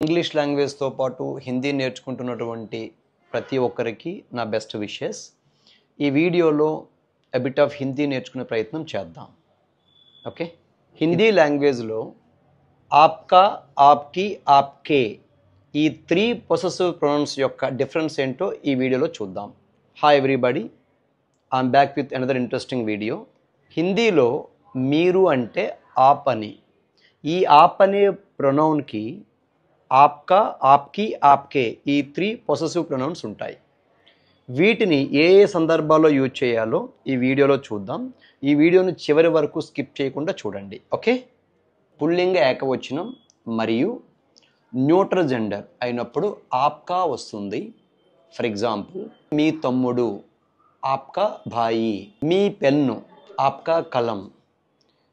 English లాంగ్వేజ్తో పాటు హిందీ నేర్చుకుంటున్నటువంటి ప్రతి ఒక్కరికి నా బెస్ట్ విషెస్. ఈ వీడియోలో ఎ బిట్ ఆఫ్ హిందీ నేర్చుకునే ప్రయత్నం చేద్దాం. ఓకే, హిందీ లాంగ్వేజ్లో ఆప్కా, ఆప్కి, ఆప్కే ఈ 3 పొసెసివ్ ప్రొనౌన్స్ యొక్క డిఫరెన్స్ ఏంటో ఈ వీడియోలో చూద్దాం. Hi everybody, I'm back with another interesting video. హిందీలో మీరు అంటే ఆప్ అని, ఈ ఆప్ అనే ప్రొనౌన్కి ఆప్కా, ఆప్కి, ఆప్కే ఈ 3 పొసెసివ్ ప్రొనౌన్స్ ఉంటాయి. వీటిని ఏ ఏ సందర్భాల్లో యూజ్ చేయాలో ఈ వీడియోలో చూద్దాం. ఈ వీడియోని చివరి వరకు స్కిప్ చేయకుండా చూడండి. ఓకే, పుల్లింగ ఏకవచనం మరియు న్యూట్రల్ జెండర్ అయినప్పుడు ఆప్కా వస్తుంది. ఫర్ ఎగ్జాంపుల్, మీ తమ్ముడు ఆప్కా భాయి, మీ పెన్ను ఆప్కా కలం,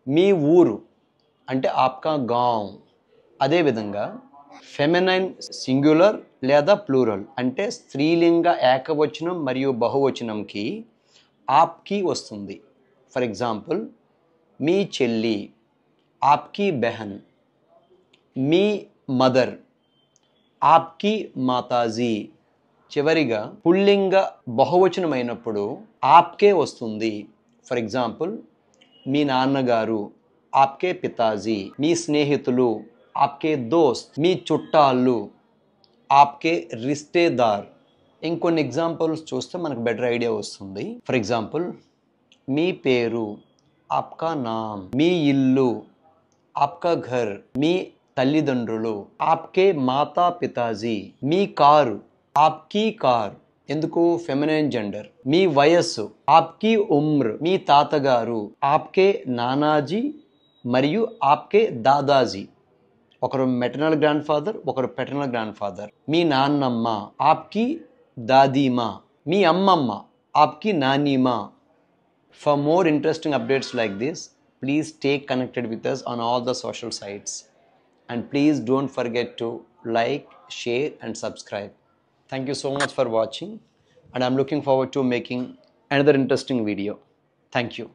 మీ ఊరు అంటే ఆప్కా గాంవ్. అదేవిధంగా ఫెమినైన్ సింగులర్ లేదా ప్లూరల్ అంటే స్త్రీలింగ ఏకవచనం మరియు బహువచనంకి ఆప్కి వస్తుంది. ఫర్ ఎగ్జాంపుల్, మీ చెల్లి ఆప్కి బెహన్, మీ మదర్ ఆప్కి మాతాజీ. చివరిగా పుల్లింగ బహువచనమైనప్పుడు ఆప్కే వస్తుంది. ఫర్ ఎగ్జాంపుల్, మీ నాన్నగారు ఆప్కే పితాజీ, మీ స్నేహితులు ఆప్కే దోస్త్, మీ చుట్టాలు ఆప్కే రిస్తేదార్. ఇంకొన్ని ఎగ్జాంపుల్స్ చూస్తే మనకు బెటర్ ఐడియా వస్తుంది. ఫర్ ఎగ్జాంపుల్, మీ పేరు ఆప్కా నామ్, మీ ఇల్లు ఆప్కా ఘర్, మీ తల్లిదండ్రులు ఆప్కే మాతా పితాజీ, మీ కారు ఆప్కి కార్, ఎందుకు ఫెమినైన్ జెండర్. మీ వయస్సు ఆప్కి ఉమ్ర్, మీ తాతగారు ఆప్కే నానాజీ మరియు ఆప్కే దాదాజీ. ఒకరు మెటర్నల్ గ్రాండ్ ఫాదర్, ఒకరు పెటర్నల్ గ్రాండ్ ఫాదర్. మీ నాన్నమ్మ ఆప్కి దాదీమా, మీ అమ్మమ్మ ఆప్కి నానీమా. For more interesting updates like this, please stay connected with us on all the social sites. And please don't forget to like, share and subscribe. Thank you so much for watching, and I'm looking forward to making another interesting video. Thank you.